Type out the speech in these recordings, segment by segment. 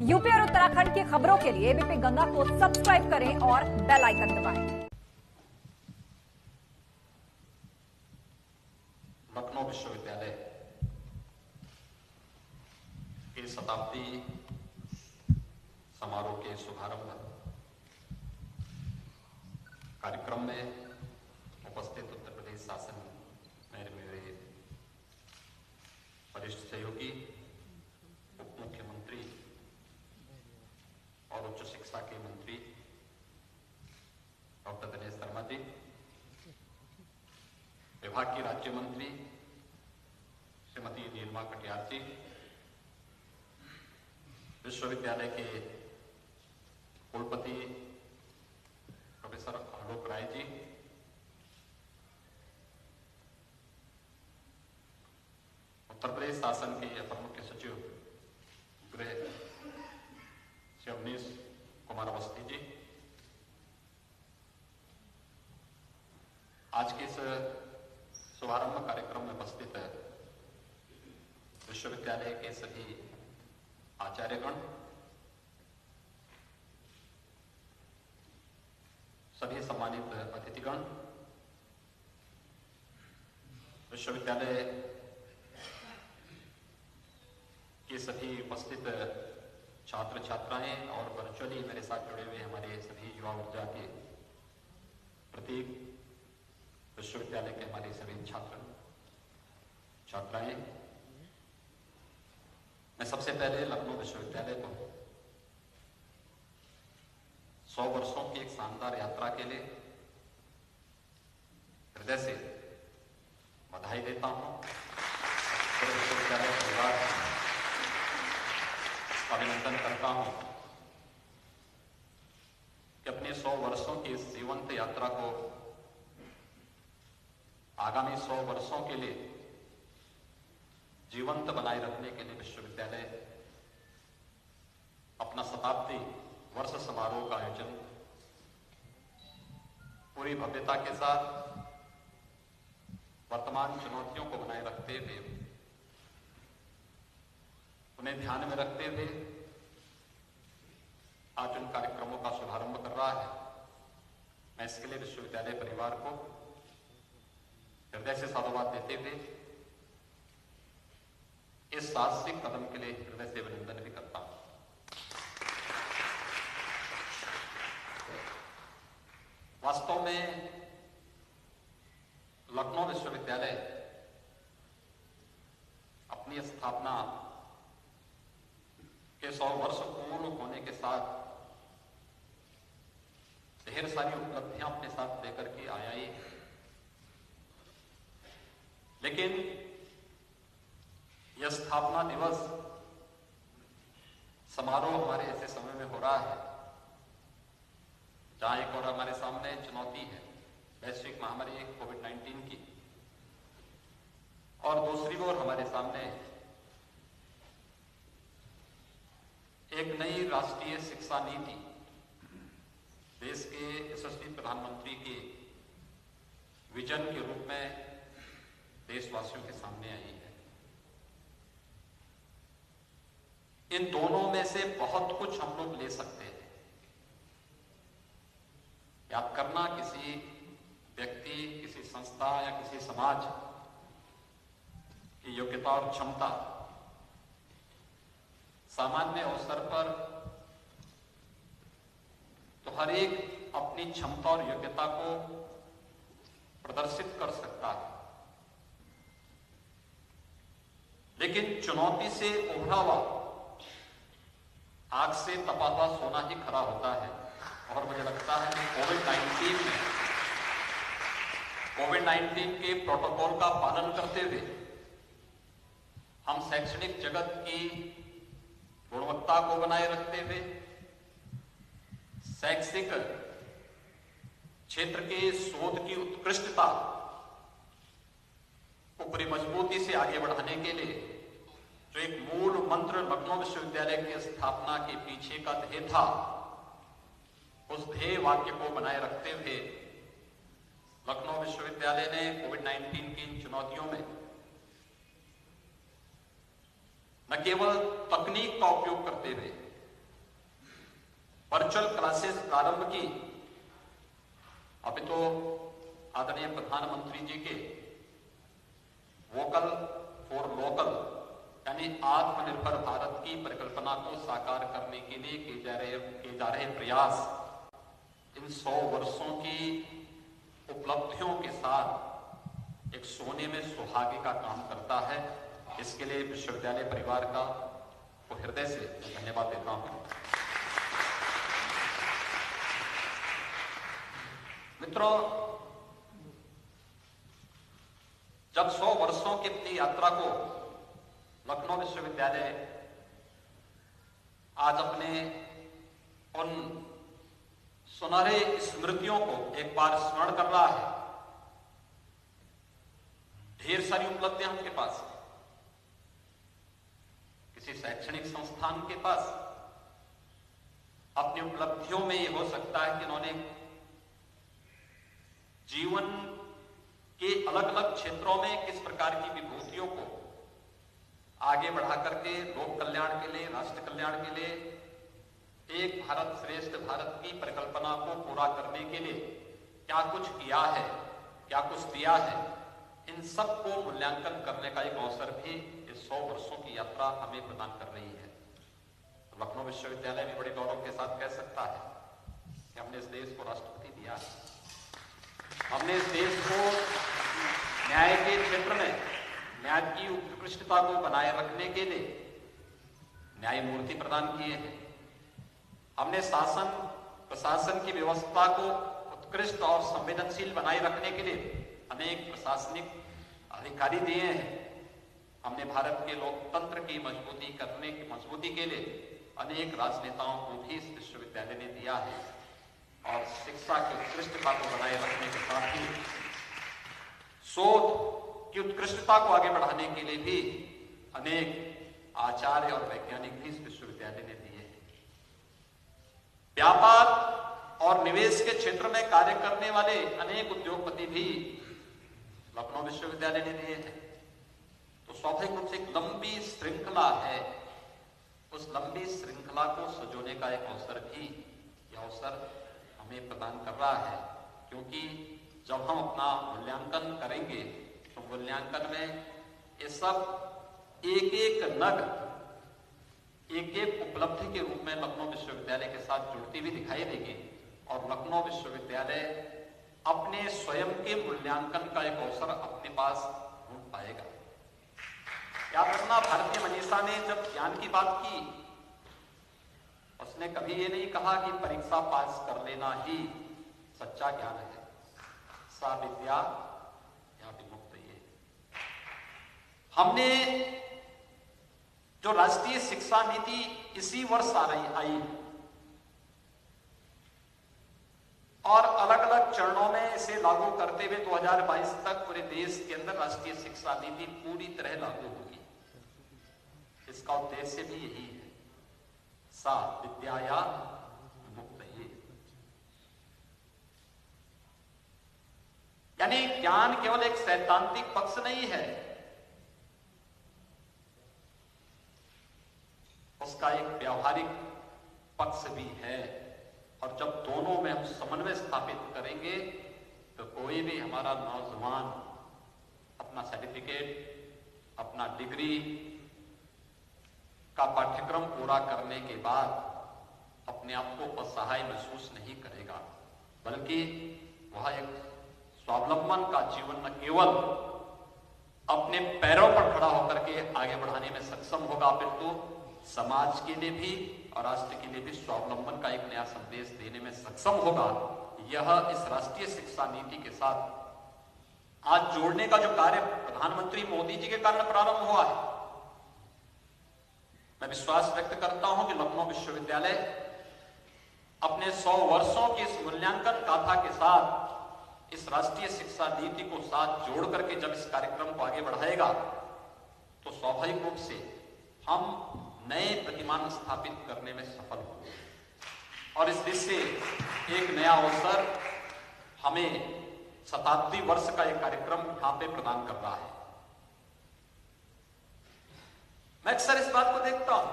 UP और उत्तराखंड की खबरों के लिए एबीपी गंगा को सब्सक्राइब करें और बेल आइकन दबाएं। लखनऊ विश्वविद्यालय के शताब्दी समारोह के शुभारंभ कार्यक्रम में उपस्थित उत्तर प्रदेश शासन में मेरे वरिष्ठ सहयोगी, उप मुख्यमंत्री और उच्च शिक्षा के मंत्री डॉक्टर दिनेश शर्मा जी, विभाग की राज्य मंत्री श्रीमती नीलिमा कटियार जी, विश्वविद्यालय के कुलपति प्रोफेसर आलोक राय जी, उत्तर प्रदेश शासन के अपर मुख्य सचिव गृह श्री अवनीश कुमार अवस्थी जी, आज के इस शुभारंभ कार्यक्रम में उपस्थित विश्वविद्यालय के सभी आचार्यगण, सभी सम्मानित अतिथिगण, विश्वविद्यालय के सभी उपस्थित छात्र छात्राएं और वर्चुअली मेरे साथ जुड़े हुए हमारे सभी युवा ऊर्जा के प्रतीक विश्वविद्यालय के हमारे सभी छात्र छात्राएं, मैं सबसे पहले लखनऊ विश्वविद्यालय को 100 वर्षों की एक शानदार यात्रा के लिए हृदय से बधाई देता हूं। पूरे विश्वविद्यालय परिवार अभिनंदन करता हूं कि अपने 100 वर्षों की इस जीवंत यात्रा को आगामी 100 वर्षों के लिए जीवंत बनाए रखने के लिए विश्वविद्यालय अपना शताब्दी वर्ष समारोह का आयोजन पूरी भव्यता के साथ वर्तमान चुनौतियों को बनाए रखते हुए, उन्हें ध्यान में रखते हुए आज उन कार्यक्रमों का शुभारंभ कर रहा है। मैं इसके लिए विश्वविद्यालय परिवार को हृदय से साधुवाद देते हुए इस साहसिक कदम के लिए हृदय से अभिनंदन भी करता हूं। वास्तव में लखनऊ विश्वविद्यालय अपनी स्थापना के 100 वर्ष पूर्ण होने के साथ ढेर सारी उपलब्धियां अपने साथ लेकर के आया ही है, लेकिन यह स्थापना दिवस समारोह हमारे ऐसे समय में हो रहा है जहां एक और हमारे सामने चुनौती है वैश्विक महामारी कोविड-19 की, और दूसरी ओर हमारे सामने एक नई राष्ट्रीय शिक्षा नीति देश के यशस्वी प्रधानमंत्री के विजन के रूप में देशवासियों के सामने आई है। इन दोनों में से बहुत कुछ हम लोग ले सकते हैं। याद करना, किसी व्यक्ति, किसी संस्था या किसी समाज की योग्यता और क्षमता सामान्य अवसर पर तो हर एक अपनी क्षमता और योग्यता को प्रदर्शित कर सकता है, लेकिन चुनौती से उभरा हुआ आग से तपा हुआ सोना ही खरा होता है। और मुझे लगता है कि कोविड-19 के प्रोटोकॉल का पालन करते हुए हम शैक्षणिक जगत की गुणवत्ता को बनाए रखते हुए शैक्षिक क्षेत्र के शोध की उत्कृष्टता को पूरी मजबूती से आगे बढ़ाने के लिए जो एक मूल मंत्र लखनऊ विश्वविद्यालय की स्थापना के पीछे का ध्येय था, उस ध्येय वाक्य को बनाए रखते हुए लखनऊ विश्वविद्यालय ने कोविड-19 की इन चुनौतियों में न केवल तकनीक का उपयोग करते हुए वर्चुअल क्लासेस प्रारंभ की। अभी तो आदरणीय प्रधानमंत्री जी के वोकल फॉर लोकल यानी आत्मनिर्भर भारत की परिकल्पना को साकार करने के लिए किए जा रहे प्रयास इन 100 वर्षों की उपलब्धियों के साथ एक सोने में सुहागे का काम करता है। इसके लिए विश्वविद्यालय परिवार का को हृदय से धन्यवाद देता हूं। मित्रों, जब 100 वर्षों की अपनी यात्रा को लखनऊ विश्वविद्यालय आज अपने उन सुनहरे स्मृतियों को एक बार स्मरण कर रहा है, ढेर सारी उपलब्धियां उनके पास, किसी शैक्षणिक संस्थान के पास अपनी उपलब्धियों में यह हो सकता है कि उन्होंने जीवन के अलग अलग क्षेत्रों में किस प्रकार की विभूतियों को आगे बढ़ा करके लोक कल्याण के लिए, राष्ट्र कल्याण के लिए, एक भारत श्रेष्ठ भारत की परिकल्पना को पूरा करने के लिए क्या कुछ किया है, क्या कुछ दिया है, इन सब को मूल्यांकन करने का एक अवसर भी इस 100 वर्षों की यात्रा हमें प्रदान कर रही है। तो लखनऊ विश्वविद्यालय भी बड़े गौरव के साथ कह सकता है कि हमने इस देश को राष्ट्रपति दिया है, हमने इस देश को न्याय के क्षेत्र में न्याय की उत्कृष्टता को बनाए रखने के लिए न्यायमूर्ति प्रदान किए हैं, हमने शासन प्रशासन की व्यवस्था को उत्कृष्ट और संवेदनशील बनाए रखने के लिए अनेक प्रशासनिक अधिकारी दिए हैं, हमने भारत के लोकतंत्र की मजबूती के लिए अनेक राजनेताओं को भी इस विश्वविद्यालय ने दिया है और शिक्षा की उत्कृष्टता को बनाए रखने के साथ ही शोध की उत्कृष्टता को आगे बढ़ाने के लिए भी अनेक आचार्य और वैज्ञानिक भी इस विश्वविद्यालय ने दिए हैं। व्यापार और निवेश के क्षेत्र में कार्य करने वाले अनेक उद्योगपति भी लखनऊ विश्वविद्यालय ने दिए हैं। तो स्वाभाविक रूप से एक लंबी श्रृंखला है, उस लंबी श्रृंखला को सजोने का एक अवसर भी यह अवसर हमें प्रदान कर रहा है, क्योंकि जब हम अपना मूल्यांकन करेंगे तो मूल्यांकन में ये सब एक एक नग, एक एक उपलब्धि के रूप में लखनऊ विश्वविद्यालय के साथ जुड़ती हुई दिखाई देगी और लखनऊ विश्वविद्यालय अपने स्वयं के मूल्यांकन का एक अवसर अपने पास ढूंढ पाएगा। याद रखना, भारतीय मनीषा ने जब ज्ञान की बात की, उसने कभी ये नहीं कहा कि परीक्षा पास कर लेना ही सच्चा ज्ञान है। सा विद्या या विमुक्त। ये हमने जो राष्ट्रीय शिक्षा नीति इसी वर्ष आई और अलग अलग चरणों में इसे लागू करते हुए 2022 तक पूरे देश के अंदर राष्ट्रीय शिक्षा नीति पूरी तरह लागू होगी। इसका उद्देश्य भी यही है, सा विद्या मुक्त। यानी ज्ञान केवल एक सैद्धांतिक पक्ष नहीं है, उसका एक व्यावहारिक पक्ष भी है। और जब दोनों में हम समन्वय स्थापित करेंगे तो कोई भी हमारा नौजवान अपना सर्टिफिकेट, अपना डिग्री का पाठ्यक्रम पूरा करने के बाद अपने आप को असहाय महसूस नहीं करेगा, बल्कि वह एक स्वावलंबन का जीवन न केवल अपने पैरों पर खड़ा होकर के आगे बढ़ाने में सक्षम होगा, अपितु समाज के लिए भी और राष्ट्र के लिए भी स्वावलंबन का एक नया संदेश देने में सक्षम होगा। यह इस राष्ट्रीय शिक्षा नीति के साथ आज जोड़ने का जो कार्य प्रधानमंत्री मोदी जी के कारण प्रारंभ हुआ है, मैं विश्वास व्यक्त करता हूं कि लखनऊ विश्वविद्यालय अपने 100 वर्षों की इस मूल्यांकन गाथा के साथ इस राष्ट्रीय शिक्षा नीति को साथ जोड़ करके जब इस कार्यक्रम को आगे बढ़ाएगा तो स्वाभाविक रूप से हम नए प्रतिमान स्थापित करने में सफल होंगे और इस दिशा से एक नया अवसर हमें शताब्दी वर्ष का एक कार्यक्रम यहां पे प्रदान कर रहा है। मैं अक्सर इस बात को देखता हूं,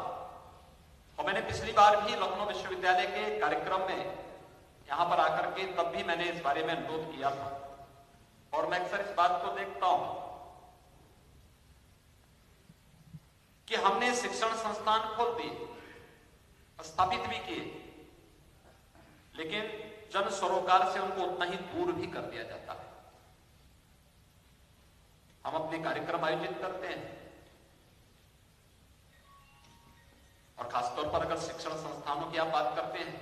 और मैंने पिछली बार भी लखनऊ विश्वविद्यालय के कार्यक्रम में यहां पर आकर के तब भी मैंने इस बारे में अनुरोध किया था, और मैं अक्सर इस बात को देखता हूं कि हमने शिक्षण संस्थान खोल दिए, स्थापित भी किए, लेकिन जन सरोकार से उनको उतना ही दूर भी कर दिया जाता है। हम अपने कार्यक्रम आयोजित करते हैं और खासतौर पर अगर शिक्षण संस्थानों की आप बात करते हैं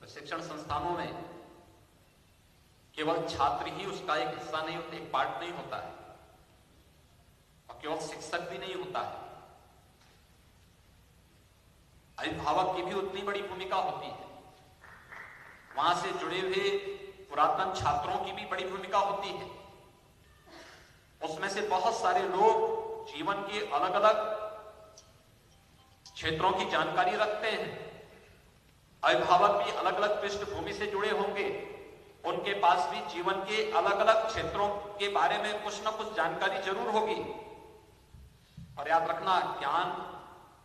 तो शिक्षण संस्थानों में केवल छात्र ही उसका एक हिस्सा नहीं होता, एक पार्ट नहीं होता है, और केवल शिक्षक भी नहीं होता है, अभिभावक की भी उतनी बड़ी भूमिका होती है, वहां से जुड़े हुए पुरातन छात्रों की भी बड़ी भूमिका होती है। उसमें से बहुत सारे लोग जीवन के अलग अलग क्षेत्रों की जानकारी रखते हैं, अभिभावक भी अलग अलग पृष्ठभूमि से जुड़े होंगे, उनके पास भी जीवन के अलग अलग क्षेत्रों के बारे में कुछ ना कुछ जानकारी जरूर होगी। और याद रखना, ज्ञान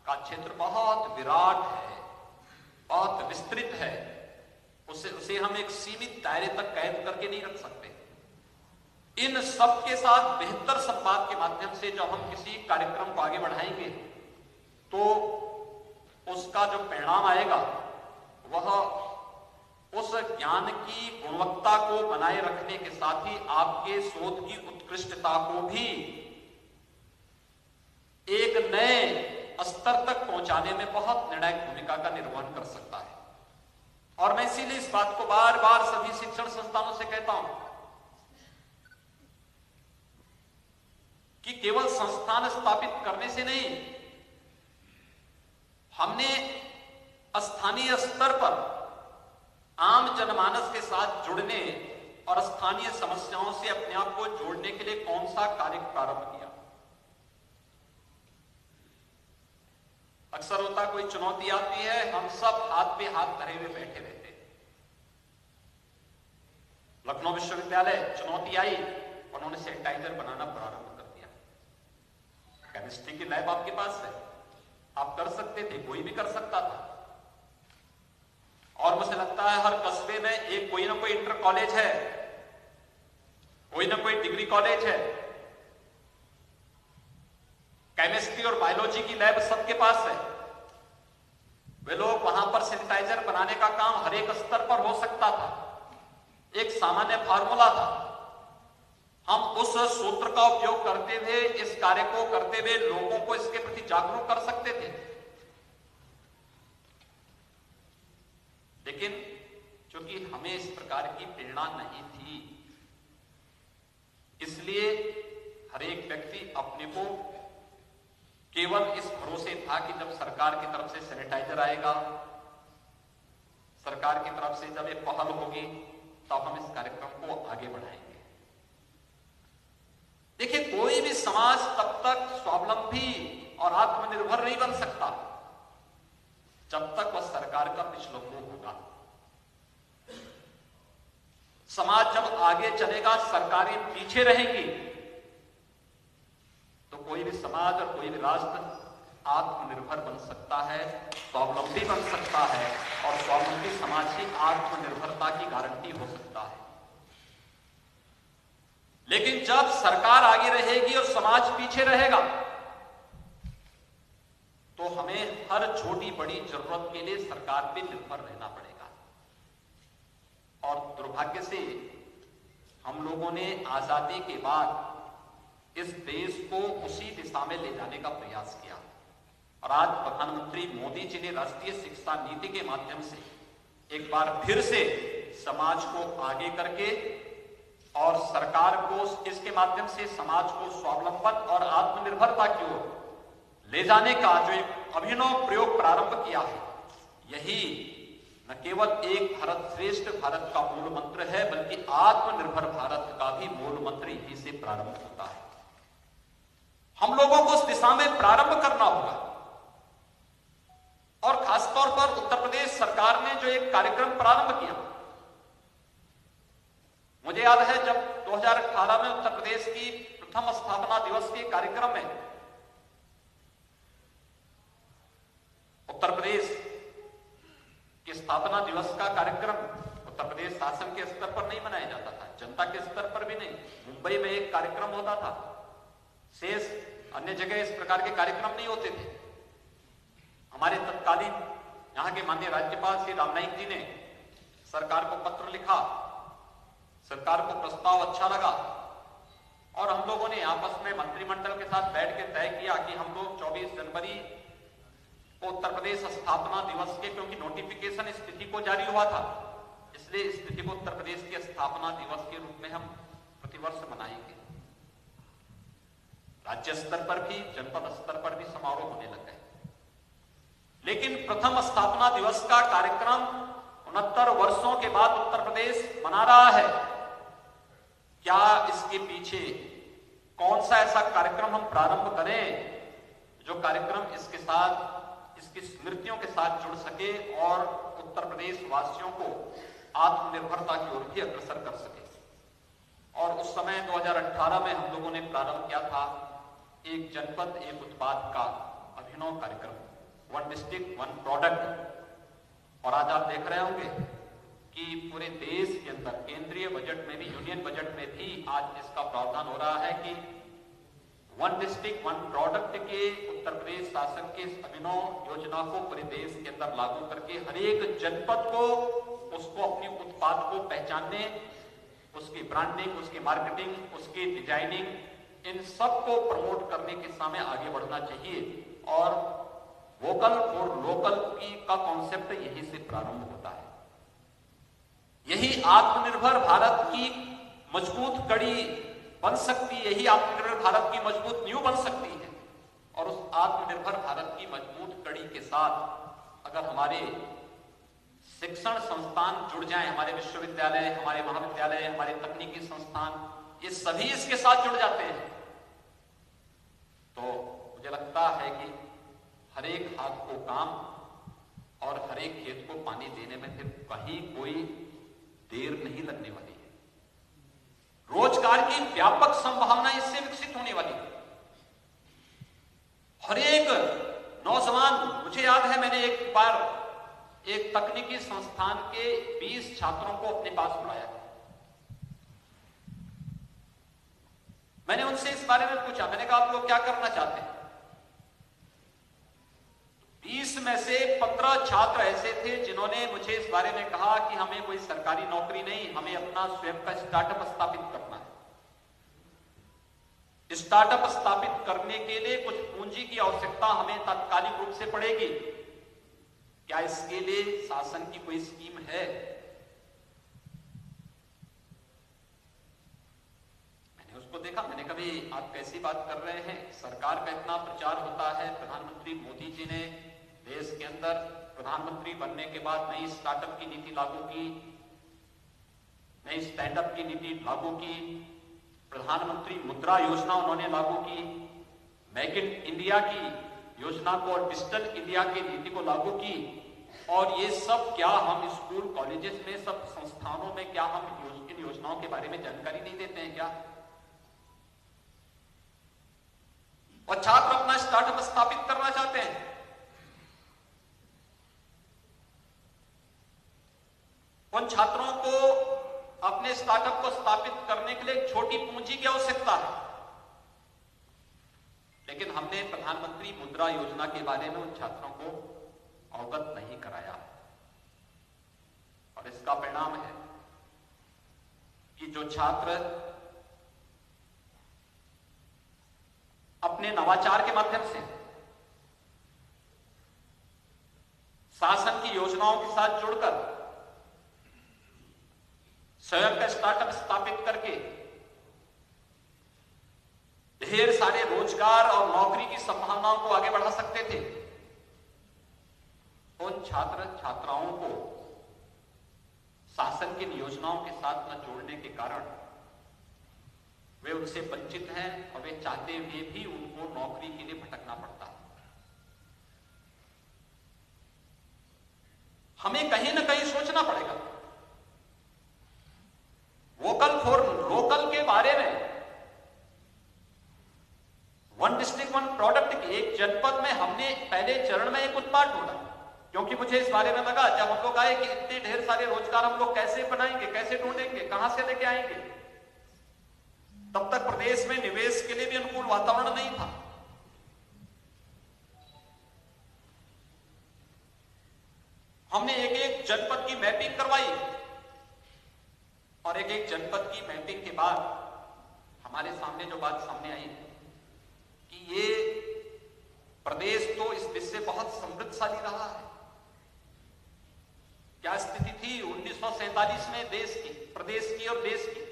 का क्षेत्र बहुत विराट है, बहुत विस्तृत है, उसे हम एक सीमित दायरे तक कैद करके नहीं रख सकते। इन सब के साथ बेहतर संवाद के माध्यम से जब हम किसी कार्यक्रम को आगे बढ़ाएंगे तो उसका जो परिणाम आएगा वह उस ज्ञान की गुणवत्ता को बनाए रखने के साथ ही आपके शोध की उत्कृष्टता को भी एक नए स्तर तक पहुंचाने में बहुत निर्णायक भूमिका का निर्वहन कर सकता है। और मैं इसीलिए इस बात को बार बार सभी शिक्षण संस्थानों से कहता हूं कि केवल संस्थान स्थापित करने से नहीं, हमने स्थानीय स्तर पर आम जनमानस के साथ जुड़ने और स्थानीय समस्याओं से अपने आप को जोड़ने के लिए कौन सा कार्य प्रारंभ किया। अक्सर होता कोई चुनौती आती है, हम सब हाथ पे हाथ धरे हुए बैठे रहते हैं। लखनऊ विश्वविद्यालय चुनौती आई, उन्होंने सैनिटाइजर बनाना प्रारंभ कर दिया। केमिस्ट्री की लैब आपके पास है, आप कर सकते थे, कोई भी कर सकता था। और मुझे लगता है हर कस्बे में एक कोई ना कोई इंटर कॉलेज है, कोई ना कोई डिग्री कॉलेज है, केमिस्ट्री और बायोलॉजी की लैब सबके पास है। वे लोग वहां पर सैनिटाइजर बनाने का काम हर एक स्तर पर हो सकता था, एक सामान्य फार्मूला था। हम उस सूत्र का उपयोग करते हुए, इस कार्य को करते हुए लोगों को इसके प्रति जागरूक कर सकते थे। लेकिन चूंकि हमें इस प्रकार की प्रेरणा नहीं थी, इसलिए हर एक व्यक्ति अपने को केवल इस भरोसे था कि जब सरकार की तरफ से सैनिटाइजर आएगा, सरकार की तरफ से जब एक पहल होगी, तब हम इस कार्यक्रम को आगे बढ़ाएंगे। देखिए, कोई भी समाज तब तक स्वावलंबी और आत्मनिर्भर नहीं बन सकता जब तक वह सरकार का पिछलग्गू होगा। समाज जब आगे चलेगा, सरकारें पीछे रहेंगी, तो कोई भी समाज और कोई भी राष्ट्र आत्मनिर्भर बन सकता है, स्वावलंबी बन सकता है, और स्वावलंबी समाज की आत्मनिर्भरता की गारंटी हो सकता है। लेकिन जब सरकार आगे रहेगी और समाज पीछे रहेगा, तो हमें हर छोटी बड़ी जरूरत के लिए सरकार पे निर्भर रहना पड़ेगा। और दुर्भाग्य से हम लोगों ने आजादी के बाद इस देश को उसी दिशा में ले जाने का प्रयास किया, और आज प्रधानमंत्री मोदी जी ने राष्ट्रीय शिक्षा नीति के माध्यम से एक बार फिर से समाज को आगे करके और सरकार को इसके माध्यम से समाज को स्वावलंबन और आत्मनिर्भरता की ओर ले जाने का जो एक अभिनव प्रयोग प्रारंभ किया है, यही न केवल एक भारत श्रेष्ठ भारत का मूल मंत्र है, बल्कि आत्मनिर्भर भारत का भी मूल मंत्र यही से प्रारंभ होता है। हम लोगों को उस दिशा में प्रारंभ करना होगा। और खासतौर पर उत्तर प्रदेश सरकार ने जो एक कार्यक्रम प्रारंभ किया, मुझे याद है जब 2018 में उत्तर प्रदेश की प्रथम स्थापना दिवस के कार्यक्रम में उत्तर प्रदेश के स्थापना दिवस का कार्यक्रम उत्तर प्रदेश शासन के स्तर पर नहीं मनाया जाता था, जनता के स्तर पर भी नहीं। मुंबई में एक कार्यक्रम होता था, शेष अन्य जगह इस प्रकार के कार्यक्रम नहीं होते थे। हमारे तत्कालीन यहां के माननीय राज्यपाल श्री राम नाईक जी ने सरकार को पत्र लिखा, सरकार को प्रस्ताव अच्छा लगा और हम लोगों ने आपस में मंत्रिमंडल के साथ बैठ के तय किया कि हम लोग 24 जनवरी को उत्तर प्रदेश स्थापना दिवस के, क्योंकि नोटिफिकेशन इस तिथि को जारी हुआ था, इसलिए इस तिथि को उत्तर प्रदेश के स्थापना दिवस के रूप में हम प्रतिवर्ष मनाएंगे। राज्य स्तर पर भी जनपद स्तर पर भी समारोह होने लग गए, लेकिन प्रथम स्थापना दिवस का कार्यक्रम 69 वर्षों के बाद उत्तर प्रदेश मना रहा है। क्या इसके पीछे कौन सा ऐसा कार्यक्रम हम प्रारंभ करें जो कार्यक्रम इसके साथ, इसकी स्मृतियों के साथ जुड़ सके और उत्तर प्रदेश वासियों को आत्मनिर्भरता की ओर भी अग्रसर कर सके। और उस समय 2018 में हम लोगों ने प्रारंभ किया था एक जनपद एक उत्पाद का अभिनव कार्यक्रम, वन डिस्ट्रिक्ट वन प्रोडक्ट। और आज आप देख रहे होंगे कि पूरे देश के अंदर केंद्रीय बजट में भी, यूनियन बजट में भी आज इसका प्रावधान हो रहा है कि वन डिस्ट्रिक्ट वन प्रोडक्ट के उत्तर प्रदेश शासन के इस अभिनव योजना को पूरे देश के अंदर लागू करके हर एक जनपद को उसको अपने उत्पाद को पहचानने, उसकी ब्रांडिंग, उसकी मार्केटिंग, उसकी डिजाइनिंग, इन सब को प्रमोट करने के समय आगे बढ़ना चाहिए। और वोकल फॉर लोकल की का कॉन्सेप्ट यही से प्रारंभ होता है। यही आत्मनिर्भर भारत की मजबूत कड़ी बन सकती है, यही आत्मनिर्भर भारत की मजबूत नींव बन सकती है। और उस आत्मनिर्भर भारत की मजबूत कड़ी के साथ अगर हमारे शिक्षण संस्थान जुड़ जाएं, हमारे विश्वविद्यालय, हमारे महाविद्यालय, हमारे तकनीकी संस्थान, ये सभी इसके साथ जुड़ जाते हैं, तो मुझे लगता है कि हर एक हाथ को काम और हर एक खेत को पानी देने में फिर कहीं कोई देर नहीं लगने वाली है। रोजगार की व्यापक संभावना इससे विकसित होने वाली है। हर एक नौजवान, मुझे याद है मैंने एक बार एक तकनीकी संस्थान के 20 छात्रों को अपने पास बुलाया। मैंने उनसे इस बारे में पूछा, मैंने कहा आप लोग क्या करना चाहते हैं? 20 में से 15 छात्र ऐसे थे जिन्होंने मुझे इस बारे में कहा कि हमें कोई सरकारी नौकरी नहीं, हमें अपना स्वयं का स्टार्टअप स्थापित करना है। स्टार्टअप स्थापित करने के लिए कुछ पूंजी की आवश्यकता हमें तात्कालिक रूप से पड़ेगी। क्या इसके लिए शासन की कोई स्कीम है? मैंने उसको देखा, मैंने कहा भाई आप कैसी बात कर रहे हैं? सरकार का इतना प्रचार होता है, प्रधानमंत्री मोदी जी ने देश के अंदर प्रधानमंत्री बनने के बाद नई स्टार्टअप की नीति लागू की, नई स्टैंडअप की नीति लागू की, प्रधानमंत्री मुद्रा योजना उन्होंने लागू की, मेक इन इंडिया की योजना को और डिजिटल इंडिया की नीति को लागू की। और ये सब क्या हम स्कूल कॉलेजेस में, सब संस्थानों में क्या हम इन योजनाओं के बारे में जानकारी नहीं देते हैं क्या? और छात्र अपना स्टार्टअप स्थापित करना चाहते हैं। उन छात्रों को अपने स्टार्टअप को स्थापित करने के लिए छोटी पूंजी की आवश्यकता है, लेकिन हमने प्रधानमंत्री मुद्रा योजना के बारे में उन छात्रों को अवगत नहीं कराया। और इसका परिणाम है कि जो छात्र अपने नवाचार के माध्यम से शासन की योजनाओं के साथ जुड़कर स्वयं का स्टार्टअप स्थापित करके ढेर सारे रोजगार और नौकरी की संभावनाओं को आगे बढ़ा सकते थे, उन छात्र छात्राओं को शासन की योजनाओं के साथ न जोड़ने के कारण वे उनसे वंचित हैं और वे चाहते हुए भी उनको नौकरी के लिए भटकना पड़ता है। हमें कहीं ना कहीं सोचना पड़ेगा। वोकल फॉर लोकल के बारे में वन डिस्ट्रिक्ट वन प्रोडक्ट के एक जनपद में हमने पहले चरण में एक उत्पाद ढूंढा, क्योंकि मुझे इस बारे में लगा जब हम लोग आए कि इतने ढेर सारे रोजगार हम लोग कैसे बनाएंगे, कैसे ढूंढेंगे, कहां से लेके आएंगे। तब तक प्रदेश में निवेश के लिए भी अनुकूल वातावरण नहीं था। हमने एक एक जनपद की मैपिंग करवाई और एक एक जनपद की मैपिंग के बाद हमारे सामने जो बात सामने आई कि ये प्रदेश तो इस देश से बहुत समृद्धशाली रहा है। क्या स्थिति थी 1947 में देश की, प्रदेश की और देश की?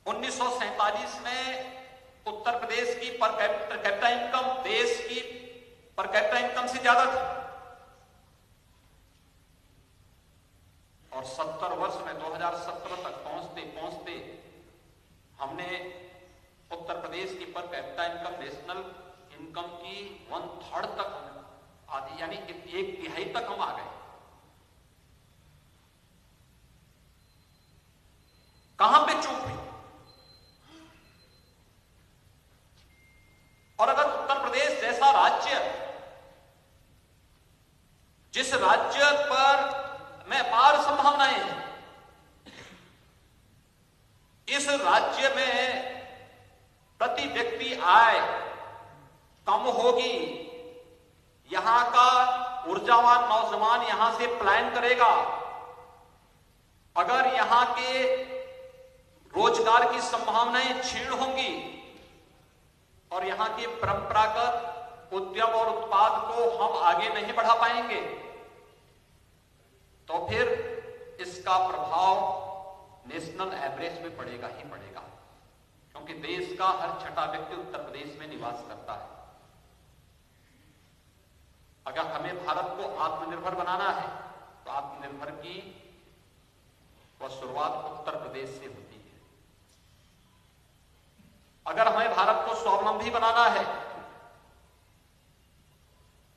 1947 में उत्तर प्रदेश की पर कैपिटा इनकम देश की पर कैपिटा इनकम से ज्यादा थी और 70 वर्ष में 2017 तक पहुंचते हमने उत्तर प्रदेश की per capita income national income की 1/3 तक आधी, यानी 1/3 तक हम आ गए। कहां पे चूक हुई? और अगर उत्तर प्रदेश जैसा राज्य, जिस राज्य पर में अपार संभावनाएं हैं, इस राज्य में प्रति व्यक्ति आय कम होगी, यहां का ऊर्जावान नौजवान यहां से पलायन करेगा, अगर यहां के रोजगार की संभावनाएं क्षीण होंगी और यहां के परंपरागत उद्यम और उत्पाद को हम आगे नहीं बढ़ा पाएंगे, तो फिर इसका प्रभाव नेशनल एवरेज में पड़ेगा ही पड़ेगा, क्योंकि देश का हर छठा व्यक्ति उत्तर प्रदेश में निवास करता है। अगर हमें भारत को आत्मनिर्भर बनाना है तो आत्मनिर्भर की वह शुरुआत उत्तर प्रदेश से होती है। अगर हमें भारत को स्वावलंबी बनाना है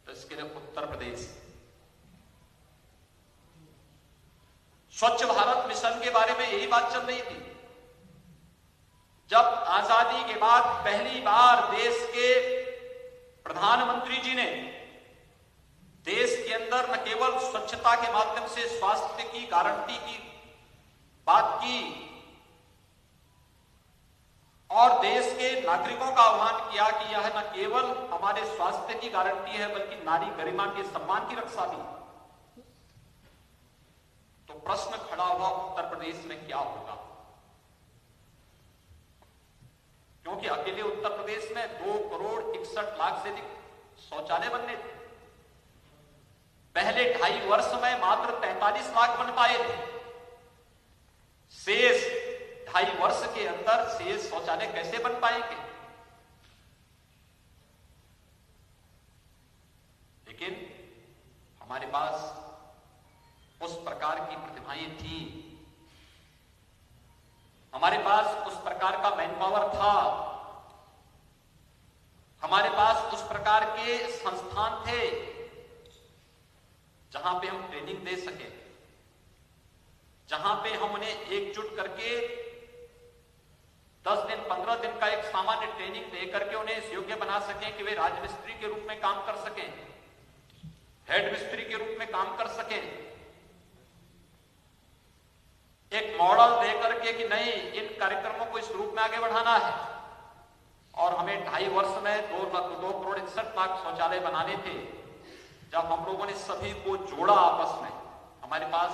तो इसके लिए उत्तर प्रदेश। स्वच्छ भारत मिशन के बारे में यही बात चल रही थी। जब आजादी के बाद पहली बार देश के प्रधानमंत्री जी ने देश के अंदर न केवल स्वच्छता के माध्यम से स्वास्थ्य की गारंटी की बात की और देश के नागरिकों का आह्वान किया कि यह न केवल हमारे स्वास्थ्य की गारंटी है बल्कि नारी गरिमा के सम्मान की रक्षा भी, तो प्रश्न खड़ा हुआ उत्तर प्रदेश में क्या होगा? क्योंकि अकेले उत्तर प्रदेश में 2,61,00,000 से अधिक शौचालय बनने थे। पहले 2.5 वर्ष में मात्र 43 लाख बन पाए थे। शेष 2.5 वर्ष के अंदर शेष शौचालय कैसे बन पाएंगे? लेकिन हमारे पास उस प्रकार की प्रतिभाएं थी, हमारे पास उस प्रकार का मैन पावर था, हमारे पास उस प्रकार के संस्थान थे जहां पे हम ट्रेनिंग दे सके, जहां पे हम उन्हें एकजुट करके 10 दिन 15 दिन का एक सामान्य ट्रेनिंग दे करके उन्हें इस योग्य बना सकें कि वे राजमिस्त्री के रूप में काम कर सकें, हेड मिस्त्री के रूप में काम कर सकें। एक मॉडल दे करके कि नहीं, इन कार्यक्रमों को इस रूप में आगे बढ़ाना है। और हमें 2.5 वर्ष में 2,61,00,000 शौचालय बनाने थे। जब हम लोगों ने सभी को जोड़ा आपस में, हमारे पास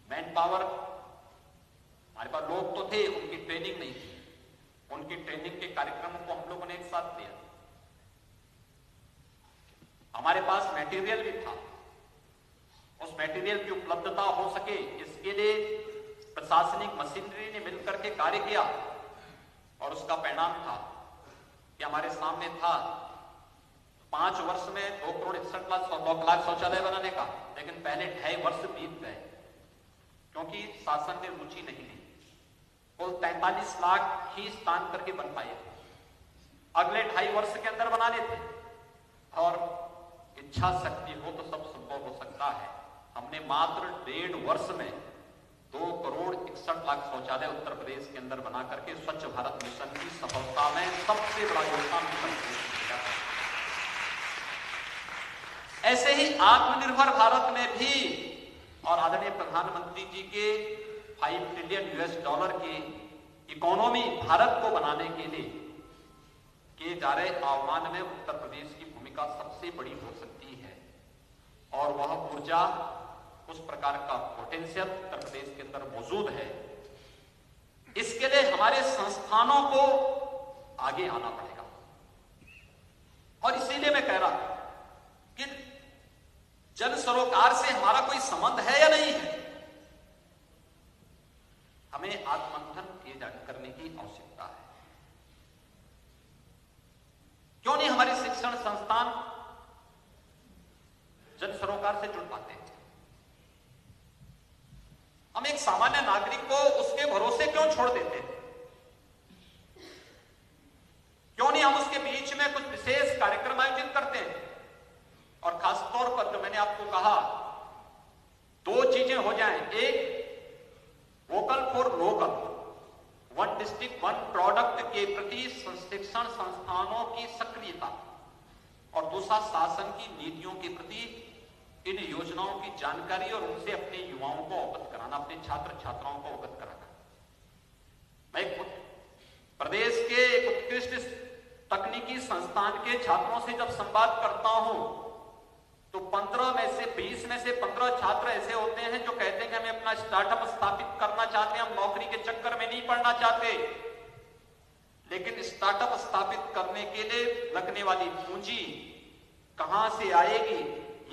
मैन पावर, हमारे पास लोग तो थे, उनकी ट्रेनिंग नहीं थी। उनकी ट्रेनिंग के कार्यक्रमों को हम लोगों ने एक साथ दिया। हमारे पास मटेरियल भी था, उस मटेरियल की उपलब्धता हो सके इसके लिए प्रशासनिक मशीनरी ने मिलकर के कार्य किया और उसका परिणाम था कि हमारे सामने था 5 वर्ष में 2,61,00,000 शौचालय बनाने का, लेकिन पहले 2.5 वर्ष बीत गए क्योंकि शासन ने रुचि नहीं ली। कुल 43 लाख ही स्थान करके बन पाए। अगले 2.5 वर्ष के अंदर बनाने थे और इच्छा शक्ति हो तो सब संभव हो सकता है। हमने मात्र 1.5 वर्ष में 2,61,00,000 शौचालय उत्तर प्रदेश के अंदर बना करके स्वच्छ भारत मिशन की सफलता में सबसे बड़ा योगदान उत्तर प्रदेश का। ऐसे ही आत्मनिर्भर भारत में भी और आदरणीय प्रधानमंत्री जी के $5 ट्रिलियन की इकोनॉमी भारत को बनाने के लिए किए जा रहे आह्वान में उत्तर प्रदेश की भूमिका सबसे बड़ी हो सकती है। और वह ऊर्जा, उस प्रकार का पोटेंशियल उत्तर प्रदेश के अंदर मौजूद है। इसके लिए हमारे संस्थानों को आगे आना पड़ेगा। और इसीलिए मैं कह रहा कि जन सरोकार से हमारा कोई संबंध है या नहीं है, हमें आत्ममंथन करने की आवश्यकता है। क्यों नहीं हमारे शिक्षण संस्थान जन सरोकार से जुड़ पाते हैं? हम एक सामान्य नागरिक को उसके भरोसे क्यों छोड़ देते हैं? क्यों नहीं हम उसके बीच में कुछ विशेष कार्यक्रम आयोजित करते हैं? और खासतौर पर जो मैंने आपको कहा, 2 चीजें हो जाएं, एक vocal for local, 1 district 1 product के प्रति शिक्षण संस्थानों की सक्रियता, और दूसरा शासन की नीतियों के प्रति इन योजनाओं की जानकारी और उनसे अपने युवाओं को अवगत कराना, अपने छात्र छात्राओं को अवगत कराना। मैं प्रदेश के एक उत्कृष्ट तकनीकी संस्थान के छात्रों से जब संवाद करता हूं तो 15 में से 20 में से 15 छात्र ऐसे होते हैं जो कहते हैं कि हमें अपना स्टार्टअप स्थापित करना चाहते हैं, हम नौकरी के चक्कर में नहीं पड़ना चाहते। लेकिन स्टार्टअप स्थापित करने के लिए लगने वाली पूंजी कहां से आएगी,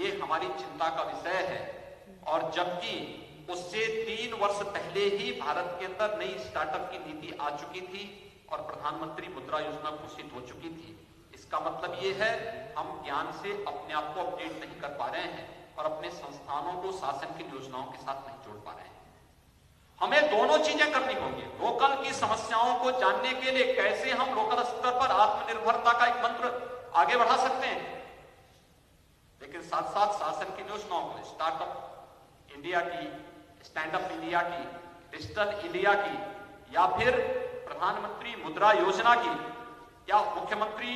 ये हमारी चिंता का विषय है। और जबकि उससे 3 वर्ष पहले ही भारत के अंदर नई स्टार्टअप की नीति आ चुकी थी और प्रधानमंत्री मुद्रा योजना घोषित हो चुकी थी। इसका मतलब ये है हम ज्ञान से अपने आप को अपडेट नहीं कर पा रहे हैं और अपने संस्थानों को शासन की योजनाओं के साथ नहीं जोड़ पा रहे हैं। हमें दोनों चीजें करनी होंगी। लोकल की समस्याओं को जानने के लिए कैसे हम लोकल स्तर पर आत्मनिर्भरता का एक मंत्र आगे बढ़ा सकते हैं, लेकिन साथ साथ शासन की योजनाओं को, स्टार्टअप इंडिया की, स्टैंड अप इंडिया की, डिजिटल इंडिया की, या फिर प्रधानमंत्री मुद्रा योजना की, या मुख्यमंत्री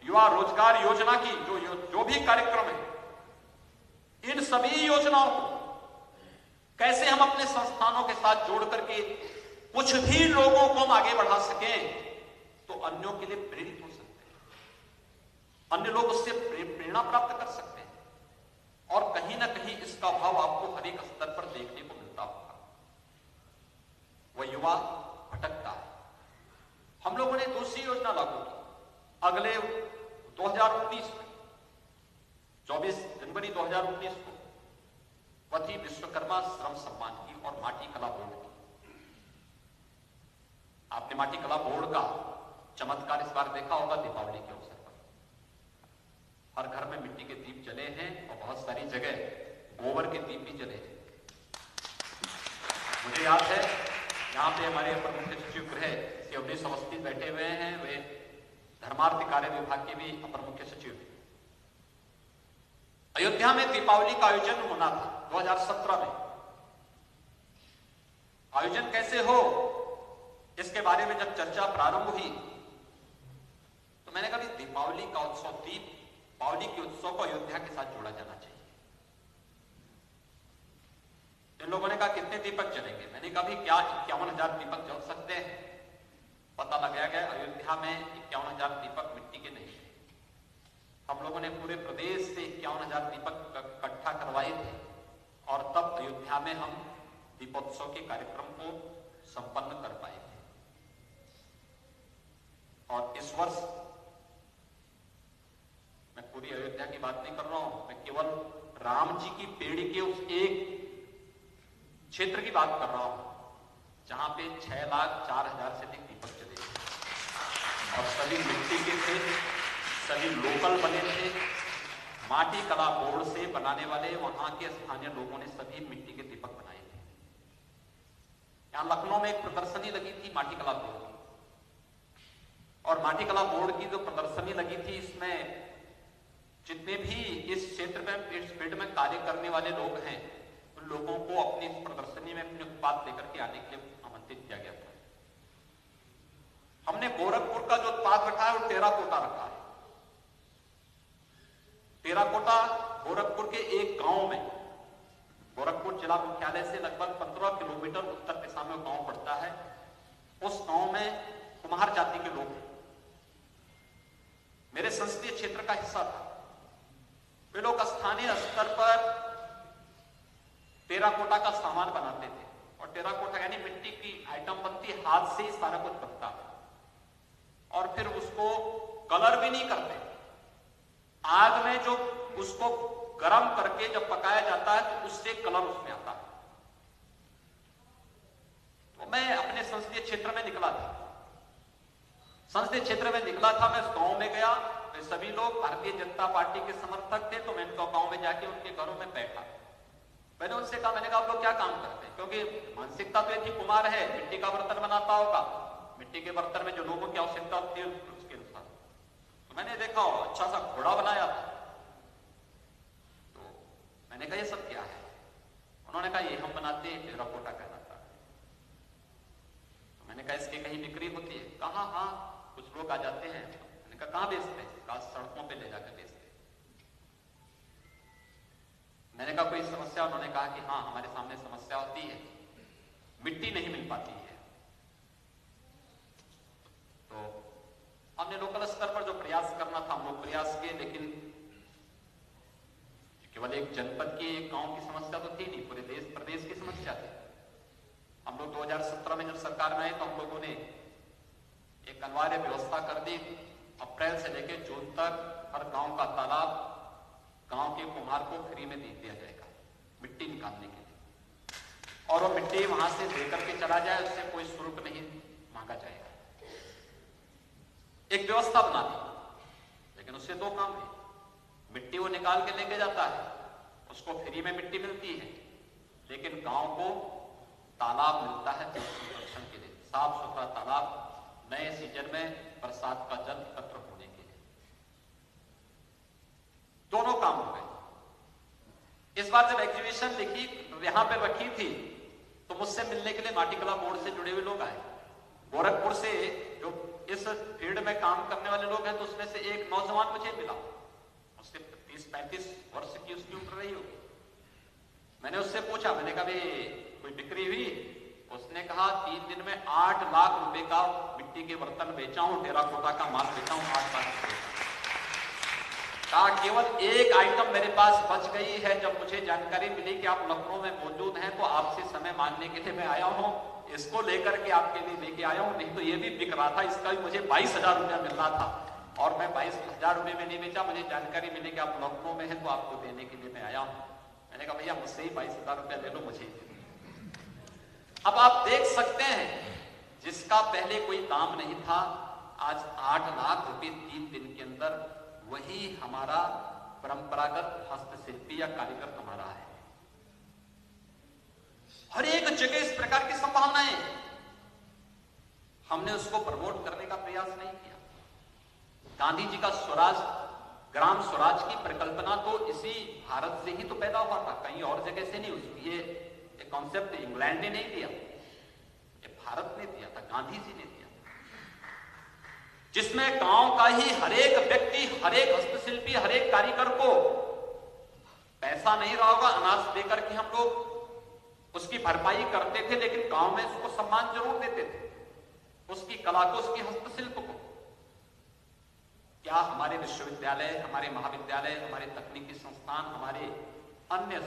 युवा रोजगार योजना की, जो भी कार्यक्रम है, इन सभी योजनाओं को कैसे हम अपने संस्थानों के साथ जोड़ करके कुछ भी लोगों को हम आगे बढ़ा सकें तो अन्यों के लिए प्रेरित हो सकते हैं, अन्य लोग उससे प्रेरणा प्राप्त कर सकते हैं। और कहीं ना कहीं इसका भाव आपको हर एक स्तर पर देखने को मिलता होगा। वह युवा भटकता है। हम लोगों ने दूसरी योजना लागू की अगले 2019 में, 24 जनवरी 2019 को वही विश्वकर्मा श्रम सम्मान की और माटी कला बोर्ड की। आपने माटी कला बोर्ड का चमत्कार इस बार देखा होगा दीपावली के अवसर पर। हर घर में मिट्टी के दीप जले हैं और बहुत सारी जगह गोबर के दीप भी जले हैं। मुझे याद है यहाँ पे हमारे अपर मुख्य सचिव गृह श्री अवनीश अवस्थी बैठे हुए हैं, वे धर्मार्थ कार्य विभाग के भी अपर मुख्य सचिव थे। अयोध्या में दीपावली का आयोजन होना था 2017 में। आयोजन कैसे हो, इसके बारे में जब चर्चा प्रारंभ हुई तो मैंने कहा दीपावली का उत्सव, दीपावली के उत्सव को अयोध्या के साथ जोड़ा जाना चाहिए। इन लोगों ने कहा कितने दीपक जलेंगे? मैंने कहा भी क्या 51,000 दीपक जल सकते हैं? पता लगाया गया अयोध्या में 51,000 दीपक मिट्टी के नहीं है। हम लोगों ने पूरे प्रदेश से 51,000 दीपक इकट्ठा करवाए थे और तब अयोध्या में हम दीपोत्सव के कार्यक्रम को संपन्न कर पाए थे। और इस वर्ष मैं पूरी अयोध्या की बात नहीं कर रहा हूं, मैं केवल राम जी की पेड़ी के उस एक क्षेत्र की बात कर रहा हूं जहां पे 6,04,000 से अधिक दीपक जले और सभी मिट्टी के थे, सभी लोकल बने थे। माटी कला बोर्ड से बनाने वाले वहां के स्थानीय लोगों ने सभी मिट्टी के दीपक बनाए थे। यहां लखनऊ में एक प्रदर्शनी लगी थी माटी कला बोर्ड की, और माटी कला बोर्ड की जो प्रदर्शनी लगी थी इसमें जितने भी इस क्षेत्र में, इस फील्ड में कार्य करने वाले लोग हैं, उन लोगों को अपनी इस प्रदर्शनी में अपने उत्पाद लेकर के आने के लिए आमंत्रित किया गया था। हमने गोरखपुर का जो उत्पाद रखा है वो टेराकोटा रखा है। टेराकोटा गोरखपुर के एक गांव में, गोरखपुर जिला मुख्यालय से लगभग 15 किलोमीटर उत्तर दिशा में गांव पड़ता है। उस गांव में कुम्हार जाति के लोग हैं, मेरे संसदीय क्षेत्र का हिस्सा था। वे लोग स्थानीय स्तर पर टेराकोटा का सामान बनाते थे, और टेराकोटा यानी मिट्टी की आइटम बनती, हाथ से ही सारा कुछ बनता है, और फिर उसको कलर भी नहीं करते। आग में जो उसको गर्म करके जब पकाया जाता है तो उससे कलर उसमें आता है। तो मैं अपने संसदीय क्षेत्र में निकला था, मैं उस गांव में गया। वे सभी लोग भारतीय जनता पार्टी के समर्थक थे, तो मैं उनका गांव में जाके उनके घरों में बैठा। मैंने उनसे कहा, मैंने कहा आप लोग क्या काम करते हैं, क्योंकि मानसिकता तो थी कुम्हार है, मिट्टी का बर्तन बनाता होगा, मिट्टी के बर्तन में जो लोगों की आवश्यकता होती है उसके अनुसार। तो मैंने देखा अच्छा सा घोड़ा बनाया था। तो मैंने कहा ये सब क्या है? उन्होंने कहा ये हम बनाते हैं, टेराकोटा कहलाता है। तो मैंने कहा इसकी कहीं बिक्री होती है? कहा हाँ, कुछ लोग आ जाते हैं। मैंने कहा कहां बेचते हैं? कहा सड़कों पे ले जाकर बेचते हैं। मैंने कहा कोई समस्या? उन्होंने कहा कि हाँ हमारे सामने समस्या होती है, मिट्टी नहीं मिल पाती है। तो हमने लोकल स्तर पर जो प्रयास करना था हम लोग प्रयास किए, लेकिन केवल एक जनपद की, एक गांव की समस्या तो थी नहीं, पूरे देश प्रदेश की समस्या थी। हम लोग 2017 में जब सरकार में आए तो हम लोगों ने एक अनिवार्य व्यवस्था कर दी। अप्रैल से लेकर जून तक हर गांव का तालाब गांव के कुम्हार को फ्री में दे दिया जाएगा मिट्टी निकालने के लिए, और वो मिट्टी वहां से लेकर के चला जाए, उससे कोई शुल्क नहीं मांगा जाएगा। एक व्यवस्था बना दी, लेकिन उससे दो काम है। मिट्टी वो निकाल के लेके जाता है, उसको फ्री में मिट्टी मिलती है, लेकिन गांव को तालाब मिलता है संरक्षण के लिए, साफ सुथरा तालाब, नए सीजन में बरसात का जल एकत्र होने के लिए। दोनों काम हो गए। इस बार जब एग्जीबिशन लिखी यहां पे रखी थी तो मुझसे मिलने के लिए माटीकला बोर्ड से जुड़े हुए लोग आए। गोरखपुर से जो इस फील्ड में काम करने वाले लोग हैं, तो उसमें से एक नौजवान मुझे मिला, उससे 30-35 वर्ष की उसकी उम्र रही होगी। मैंने उससे पूछा, मैंने कहा कोई बिक्री हुई? उसने कहा 3 दिन में 8 लाख रुपए का मिट्टी के बर्तन बेचा हूं, टेराकोटा का माल बेचा हूं, 8 लाख रुपए का। कहा केवल एक आइटम मेरे पास बच गई है। जब मुझे जानकारी मिली कि आप लखनऊ में मौजूद हैं तो आपसे समय मांगने के लिए मैं आया हूं, इसको लेकर के आपके लिए लेके आया हूं, नहीं तो ये भी बिक रहा था, इसका भी मुझे 22,000 रुपया मिल रहा था, और मैं 22,000 रुपये में नहीं बेचा। मुझे जानकारी मिली कि आप लखनऊ में हैं तो आपको देने के लिए मैं आया हूं। मैंने कहा भैया मुझसे ही 22,000 रुपया ले लो, मुझे। अब आप देख सकते हैं, जिसका पहले कोई दाम नहीं था, आज 8 लाख रुपए 3 दिन के अंदर वही हमारा परंपरागत हस्तशिल्पी या कारीगर कमा रहा है। हर एक जगह इस प्रकार की संभावनाएं, हमने उसको प्रमोट करने का प्रयास नहीं किया। गांधी जी का स्वराज, ग्राम स्वराज की परिकल्पना तो इसी भारत से ही तो पैदा हुआ था, कहीं और जगह से नहीं। उसकी ये कॉन्सेप्ट इंग्लैंड ने नहीं दिया, ये भारत ने दिया था, गांधी जी ने दिया, जिसमें गांव का ही हर एक व्यक्ति, हर एक हस्तशिल्पी, हर एक कारीगर को पैसा नहीं रहा होगा, अनाज देकर के हम लोग उसकी भरपाई करते थे, लेकिन गांव में उसको सम्मान जरूर देते थे, उसकी कला को, उसकी हस्तशिल्प को। क्या हमारे विश्वविद्यालय, हमारे महाविद्यालय, हमारे तकनीकी संस्थान, हमारे अन्य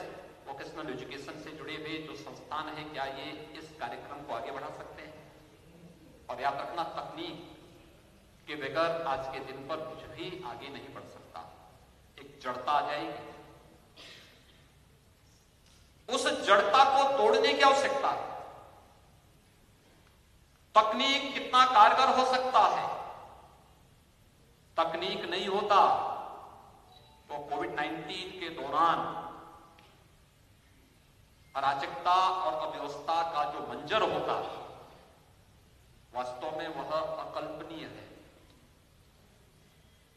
वोकेशनल एजुकेशन से जुड़े हुए जो संस्थान है, क्या ये इस कार्यक्रम को आगे बढ़ा सकते हैं? और याद रखना, तकनीक के बगैर आज के दिन पर कुछ भी आगे नहीं बढ़ सकता। एक जड़ता आ जाएगी, उस जड़ता को तोड़ने की आवश्यकता है। तकनीक कितना कारगर हो सकता है, तकनीक नहीं होता तो कोविड-19 के दौरान अराजकता और अव्यवस्था का जो मंजर होता है, वास्तव में वह अकल्पनीय है।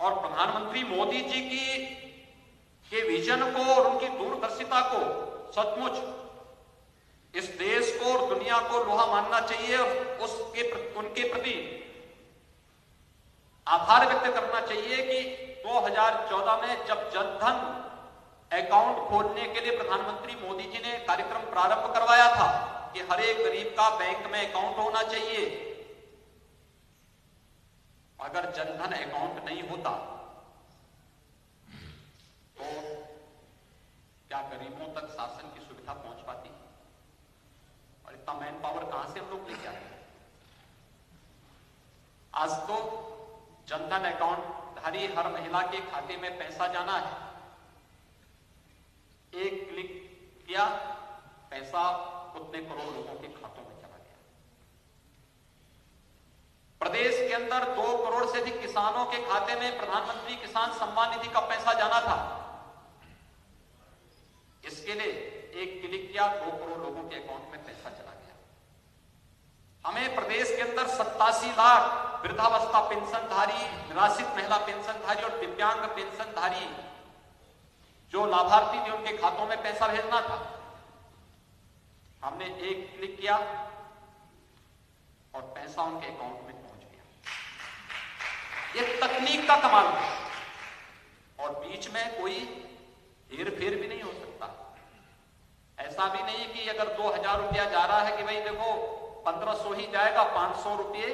और प्रधानमंत्री मोदी जी के विजन को और उनकी दूरदर्शिता को सचमुच इस देश को और दुनिया को लोहा मानना चाहिए और उनके प्रति आभार व्यक्त करना चाहिए कि 2014 में जब जनधन अकाउंट खोलने के लिए प्रधानमंत्री मोदी जी ने कार्यक्रम प्रारंभ करवाया था कि हर एक गरीब का बैंक में अकाउंट होना चाहिए, अगर जनधन अकाउंट नहीं होता तो क्या गरीबों तक शासन की सुविधा पहुंच पाती? और इतना मैन पावर कहां से हम लोग लेके आते हैं? आज तो जनधन अकाउंट धारी हर महिला के खाते में पैसा जाना है, एक क्लिक किया पैसा उतने करोड़ लोगों के खातों में चला गया। प्रदेश के अंदर 2 करोड़ से अधिक किसानों के खाते में प्रधानमंत्री किसान सम्मान निधि का पैसा जाना था, इसके लिए एक क्लिक किया 2 करोड़ लोगों के अकाउंट में पैसा चला गया। हमें प्रदेश के अंदर 87 लाख वृद्धावस्था पेंशनधारी, निराश्रित महिला पेंशनधारी और दिव्यांग पेंशनधारी जो लाभार्थी थे उनके खातों में पैसा भेजना था। हमने एक क्लिक किया और पैसा उनके अकाउंट में पहुंच गया। ये तकनीक का कमाल है और बीच में कोई हेर-फेर भी नहीं हो सकता। ऐसा भी नहीं कि अगर 2000 रुपया जा रहा है कि भाई देखो 1500 ही जाएगा, 500 रुपये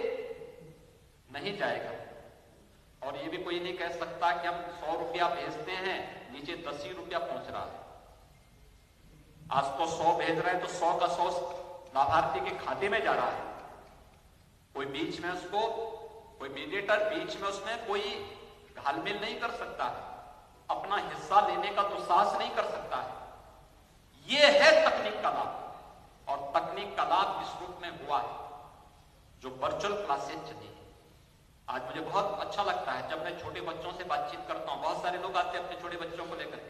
नहीं जाएगा। और ये भी कोई नहीं कह सकता कि हम 100 रुपया भेजते हैं, नीचे 10 ही रुपया पहुंच रहा है। आज तो 100 भेज रहे हैं तो 100 का 100 लाभार्थी के खाते में जा रहा है। कोई बीच में उसको, कोई मीडिएटर बीच में उसमें कोई घालमेल नहीं कर सकता है, अपना हिस्सा लेने का दुस्साहस नहीं कर सकता है। यह है तकनीक का लाभ, और तकनीक का लाभ इस रूप में हुआ है जो वर्चुअल क्लासेज चली है। आज मुझे बहुत अच्छा लगता है जब मैं छोटे बच्चों से बातचीत करता हूं। बहुत सारे लोग आते हैं अपने छोटे बच्चों को लेकर,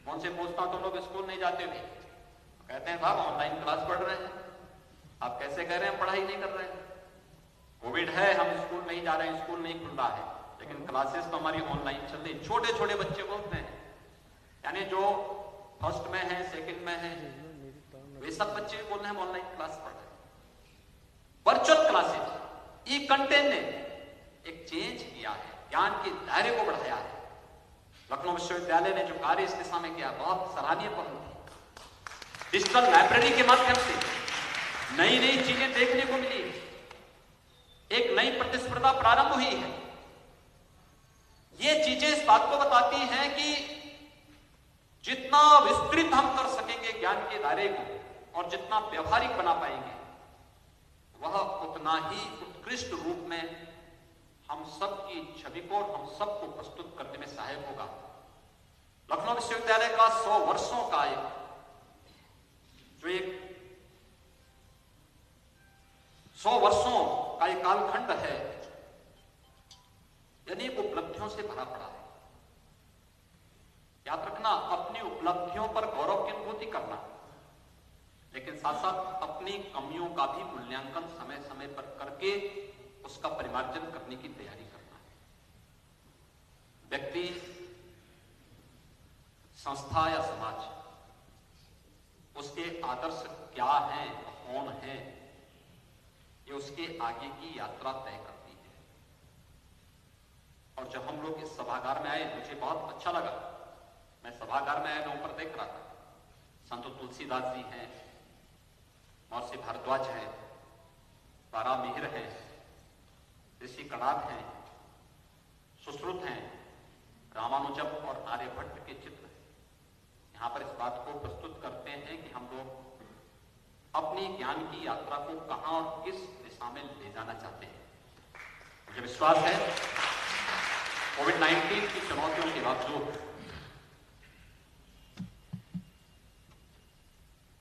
उनसे पूछता हूं तो लोग स्कूल नहीं जाते हुए कहते हैं साहब ऑनलाइन क्लास पढ़ रहे हैं। आप कैसे कह रहे हैं पढ़ाई नहीं कर रहे हैं? कोविड है, हम स्कूल नहीं जा रहे हैं, स्कूल नहीं खुल रहा है, लेकिन क्लासेस तो हमारी ऑनलाइन चल रही। छोटे छोटे बच्चे बोलते हैं, यानी जो फर्स्ट में है, सेकंड में है, वे सब बच्चे भी बोल रहे हैं हम ऑनलाइन क्लास पढ़ रहे हैं। वर्चुअल क्लासेज, ई कंटेंट ने एक चेंज किया है, ज्ञान के दायरे को बढ़ाया है। लखनऊ विश्वविद्यालय ने जो कार्य इस दिशा में किया बहुत सराहनीय पहल थी। डिजिटल लाइब्रेरी के माध्यम से नई नई चीजें देखने को मिली, एक नई प्रतिस्पर्धा प्रारंभ हुई है। ये चीजें इस बात को बताती हैं कि जितना विस्तृत हम कर सकेंगे ज्ञान के दायरे को और जितना व्यवहारिक बना पाएंगे, वह उतना ही उत्कृष्ट रूप में हम सबकी छवि को और हम सबको प्रस्तुत करने में सहायक होगा। लखनऊ विश्वविद्यालय का 100 वर्षों का एक 100 वर्षों का एक कालखंड है, यानी उपलब्धियों से भरा पड़ा है। याद रखना, अपनी उपलब्धियों पर गौरव की अनुभूति करना, लेकिन साथ साथ अपनी कमियों का भी मूल्यांकन समय समय पर करके उसका परिमार्जन करने की तैयारी करना है। व्यक्ति, संस्था या समाज, उसके आदर्श क्या हैं, कौन है, ये उसके आगे की यात्रा तय करती है। और जब हम लोग इस सभागार में आए, मुझे बहुत अच्छा लगा। मैं सभागार में आए लोगों पर देख रहा था, संत तुलसीदास जी हैं, महर्षि भारद्वाज हैं, तारा मिहिर हैं, ऋषि कणाद हैं, सुश्रुत हैं, रामानुजम और आर्यभट्ट के चित्र यहां पर इस बात को प्रस्तुत करते हैं कि हम लोग अपनी ज्ञान की यात्रा को कहां और किस दिशा में ले जाना चाहते हैं। मुझे विश्वास है कोविड-19 की चुनौतियों के बावजूद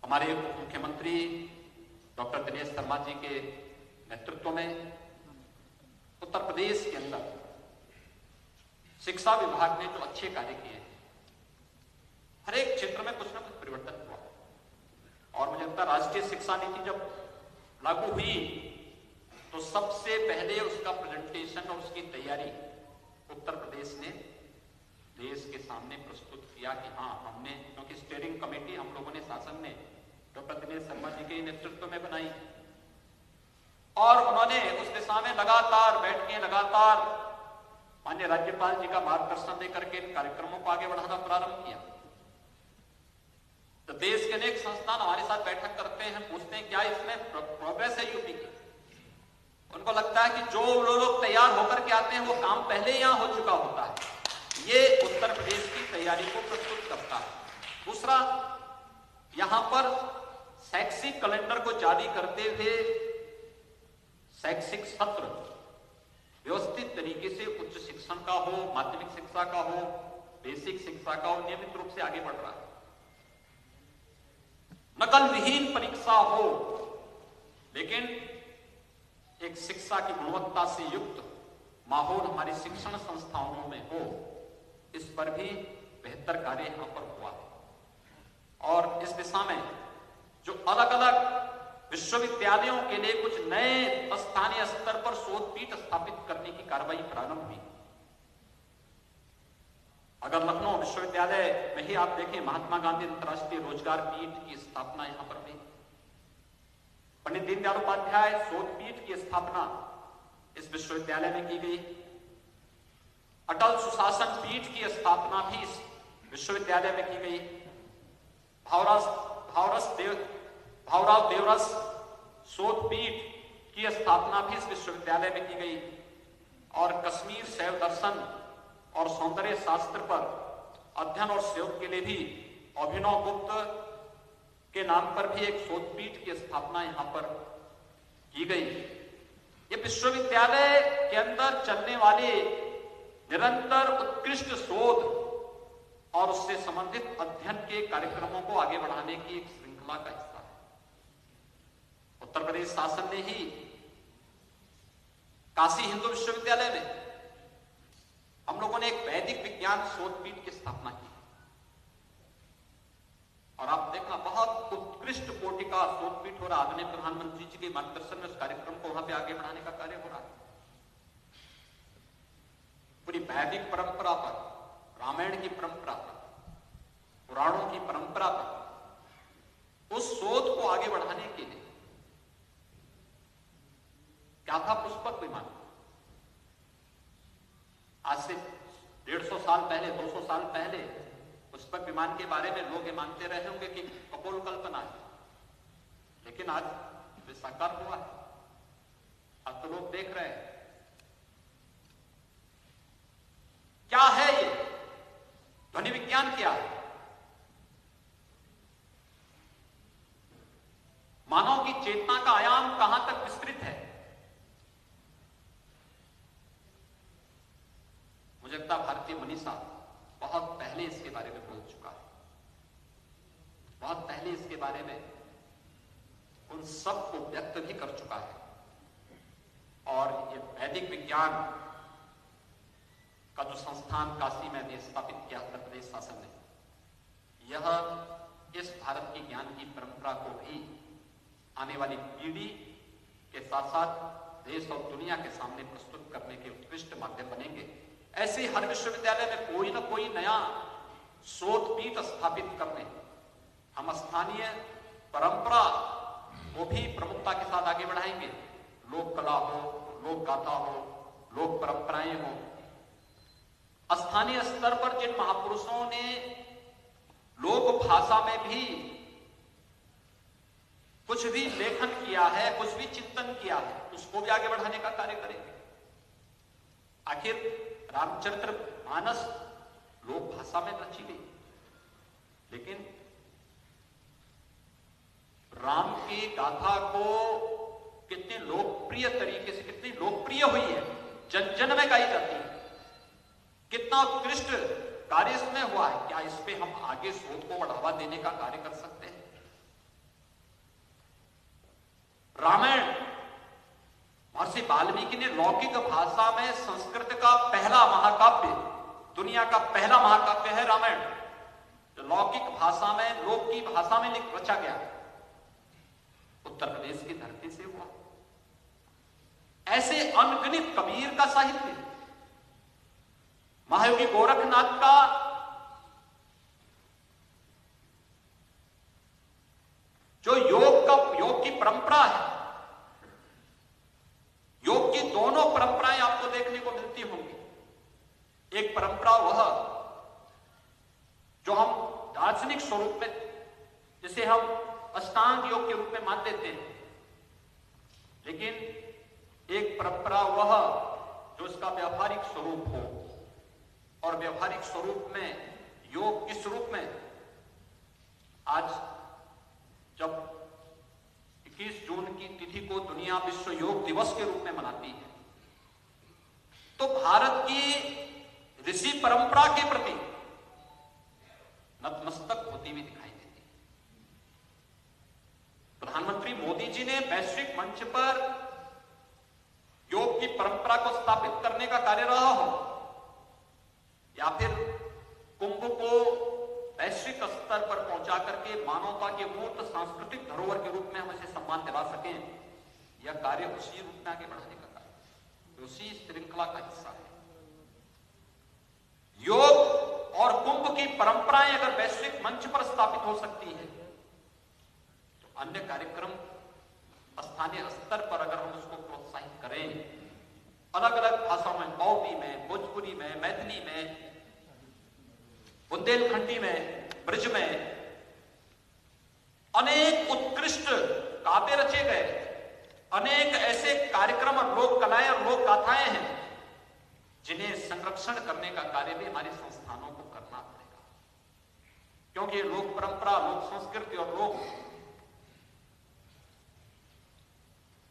हमारे मुख्यमंत्री डॉक्टर दिनेश शर्मा जी के नेतृत्व में उत्तर प्रदेश के अंदर शिक्षा विभाग ने जो अच्छे कार्य किए हैं, हर एक क्षेत्र में कुछ ना कुछ परिवर्तन हुआ। और मुझे लगता है राष्ट्रीय शिक्षा नीति जब लागू हुई तो सबसे पहले उसका प्रेजेंटेशन और उसकी तैयारी उत्तर प्रदेश ने देश के सामने प्रस्तुत किया कि हाँ हमने, क्योंकि स्टीयरिंग कमेटी हम लोगों ने, शासन ने जो प्रतिनिधि शर्मा जी के नेतृत्व में बनाई, और उन्होंने उस दिशा में लगातार बैठकें, लगातार माननीय राज्यपाल जी का मार्गदर्शन लेकर के इन कार्यक्रमों को आगे बढ़ाना प्रारंभ किया। तो देश के अनेक संस्थान हमारे साथ बैठक करते हैं, पूछते हैं क्या इसमें प्रोग्रेस है यूपी की। उनको लगता है कि जो लोग तैयार होकर के आते हैं वो काम पहले यहां हो चुका होता है। ये उत्तर प्रदेश की तैयारी को प्रस्तुत करता है। दूसरा, यहां पर शैक्षिक कैलेंडर को जारी करते हुए शैक्षिक सत्र व्यवस्थित तरीके से उच्च शिक्षण का हो, माध्यमिक शिक्षा का हो, बेसिक शिक्षा का हो, नियमित रूप से आगे बढ़ रहा है। नकल विहीन परीक्षा हो, लेकिन एक शिक्षा की गुणवत्ता से युक्त माहौल हमारी शिक्षण संस्थाओं में हो, इस पर भी बेहतर कार्य यहां पर हुआ है। और इस दिशा में जो अलग अलग विश्वविद्यालयों के लिए कुछ नए स्थानीय स्तर पर शोध पीठ स्थापित करने की कार्रवाई प्रारंभ हुई। अगर लखनऊ विश्वविद्यालय में ही आप देखें, महात्मा गांधी अंतर्राष्ट्रीय रोजगार पीठ की स्थापना यहां पर हुई। पंडित दीनदयाल उपाध्याय शोध पीठ की स्थापना इस विश्वविद्यालय में की गई। अटल सुशासन पीठ की स्थापना भी इस विश्वविद्यालय में की गई। भावराव देवरस शोध पीठ की स्थापना भी इस विश्वविद्यालय में की गई। और कश्मीर शैव दर्शन और सौंदर्य शास्त्र पर अध्ययन और शोध के लिए भी अभिनव गुप्त के नाम पर भी एक शोध पीठ की स्थापना यहां पर की गई। ये विश्वविद्यालय के अंदर चलने वाले निरंतर उत्कृष्ट शोध और उससे संबंधित अध्ययन के कार्यक्रमों को आगे बढ़ाने की एक श्रृंखला का हिस्सा है। उत्तर प्रदेश शासन ने ही काशी हिंदू विश्वविद्यालय में हम लोगों ने एक वैदिक विज्ञान शोध पीठ की स्थापना की। और आप देखना, बहुत उत्कृष्ट कोटि का शोध पीठ हो रहा। आदरणीय प्रधानमंत्री जी के मार्गदर्शन में उस कार्यक्रम को वहां पे आगे बढ़ाने का कार्य हो रहा है। पूरी वैदिक परंपरा पर, रामायण की परंपरा पर, पुराणों की परंपरा पर उस शोध को आगे बढ़ाने के लिए क्या था? पुष्पक विमान। आज से 150 साल पहले, 200 साल पहले पुष्पक विमान के बारे में लोग ये मानते रहे होंगे कि कपोल कल्पना है, लेकिन आज वे साकार हुआ है। अब तो लोग देख रहे हैं। क्या है ये ध्वनि विज्ञान? क्या है? मानव की चेतना का आयाम कहां तक विस्तृत है? मुझे लगता है भारतीय मनीषा बहुत पहले इसके बारे में बोल चुका है, बहुत पहले इसके बारे में उन सब को व्यक्त भी कर चुका है। और ये वैदिक विज्ञान का जो संस्थान काशी में भी स्थापित किया उत्तर प्रदेश शासन ने, यह इस भारत की ज्ञान की परंपरा को भी आने वाली पीढ़ी के साथ साथ देश और दुनिया के सामने प्रस्तुत करने के उत्कृष्ट माध्यम बनेंगे। ऐसे हर विश्वविद्यालय में कोई ना कोई नया शोध पीठ स्थापित करने, हम स्थानीय परंपरा को भी प्रमुखता के साथ आगे बढ़ाएंगे। लोक कला हो, लोक गाथा हो, लोक परंपराएं हो। स्थानीय स्तर पर जिन महापुरुषों ने लोक भाषा में भी कुछ भी लेखन किया है, कुछ भी चिंतन किया है, उसको भी आगे बढ़ाने का कार्य करेंगे। आखिर रामचरित्र मानस लोक भाषा में रची गई, लेकिन राम की गाथा को कितने लोकप्रिय तरीके से, कितनी लोकप्रिय हुई है, जन जन में गाई जाती है, कितना उत्कृष्ट कार्य इसमें हुआ है। क्या इस पे हम आगे शोध को बढ़ावा देने का कार्य कर सकते हैं? रामायण महर्षि वाल्मीकि ने लौकिक भाषा में संस्कृत का पहला महाकाव्य, दुनिया का पहला महाकाव्य है रामायण, जो लौकिक भाषा में, लोक की भाषा में रचा गया, उत्तर प्रदेश की धरती से हुआ। ऐसे अनगिनत कबीर का साहित्य, महायोगी गोरखनाथ का जो परंपरा है। योग की दोनों परंपराएं आपको देखने को मिलती होंगी। एक परंपरा वह जो हम दार्शनिक स्वरूप में, जिसे हम अष्टांग योग के रूप में मान लेते हैं, लेकिन एक परंपरा वह जो इसका व्यावहारिक स्वरूप हो। और व्यावहारिक स्वरूप में योग किस रूप में? आज जब 21 जून की तिथि को दुनिया विश्व योग दिवस के रूप में मनाती है, तो भारत की ऋषि परंपरा के प्रति नतमस्तक होती हुई दिखाई देती है। प्रधानमंत्री मोदी जी ने वैश्विक मंच पर योग की परंपरा को स्थापित करने का कार्य रहा हो, या फिर कुंभ को वैश्विक स्तर पर पहुंचा करके मानवता के मूर्त सांस्कृतिक धरोहर के रूप में हम इसे सम्मान दिला सकें, यह कार्य उसी रूप में आगे बढ़ाने का कार्य, उसी श्रृंखला का हिस्सा है। योग और कुंभ की परंपराएं अगर वैश्विक मंच पर स्थापित हो सकती है, तो अन्य कार्यक्रम स्थानीय स्तर पर अगर हम उसको प्रोत्साहित करें, अलग अलग भाषाओं में, मौवी में, भोजपुरी में, मैथिली में, बुंदेलखंडी में, ब्रज में अनेक उत्कृष्ट काव्य रचे गए, अनेक ऐसे कार्यक्रम और लोक कलाएं और लोक गाथाएं हैं जिन्हें संरक्षण करने का कार्य भी हमारे संस्थानों को करना पड़ेगा। क्योंकि लोक परंपरा, लोक संस्कृति और लोक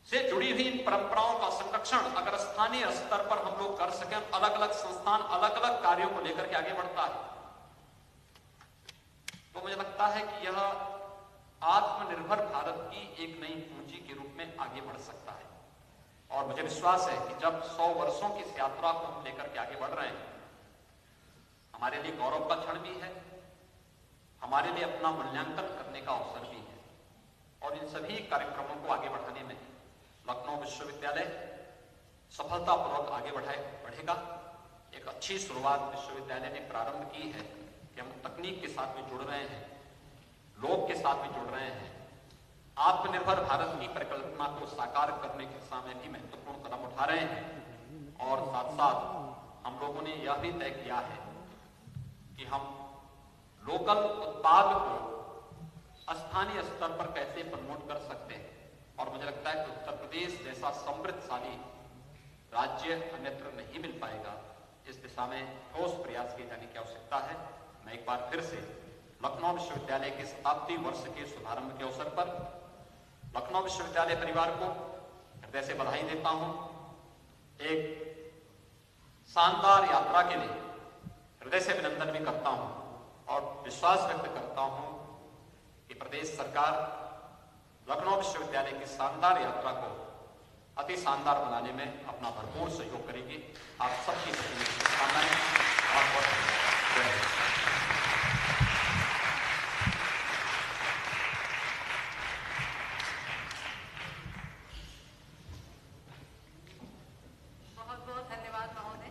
से जुड़ी हुई इन परंपराओं का संरक्षण अगर स्थानीय स्तर पर हम लोग कर सकें, अलग अलग संस्थान अलग अलग कार्यों को लेकर के आगे बढ़ता है, तो मुझे लगता है कि यह आत्मनिर्भर भारत की एक नई पूंजी के रूप में आगे बढ़ सकता है। और मुझे विश्वास है कि जब 100 वर्षों की इस यात्रा को हम लेकर के आगे बढ़ रहे हैं, हमारे लिए गौरव का क्षण भी है, हमारे लिए अपना मूल्यांकन करने का अवसर भी है। और इन सभी कार्यक्रमों को आगे बढ़ाने में लखनऊ विश्वविद्यालय सफलतापूर्वक आगे बढ़ेगा। एक अच्छी शुरुआत विश्वविद्यालय ने प्रारंभ की है कि हम तकनीक के साथ में जुड़ रहे हैं, लोग के साथ में जुड़ रहे हैं, आत्मनिर्भर भारत की परिकल्पना को साकार करने की दिशा में भी महत्वपूर्ण कदम उठा रहे हैं। और साथ साथ हम लोगों ने यह भी तय किया है कि हम लोकल उत्पाद को स्थानीय स्तर पर कैसे प्रमोट कर सकते हैं। और मुझे लगता है कि उत्तर प्रदेश जैसा समृद्धशाली राज्य अन्यत्र नहीं मिल पाएगा। इस दिशा में ठोस प्रयास किए जाने की आवश्यकता है। मैं एक बार फिर से लखनऊ विश्वविद्यालय के शताब्दी वर्ष के शुभारंभ के अवसर पर लखनऊ विश्वविद्यालय परिवार को हृदय से बधाई देता हूं। एक शानदार यात्रा के लिए हृदय से अभिनंदन भी करता हूं और विश्वास व्यक्त करता हूं कि प्रदेश सरकार लखनऊ विश्वविद्यालय की शानदार यात्रा को अति शानदार बनाने में अपना भरपूर सहयोग करेगी। आप सबकी शुभकामनाएं।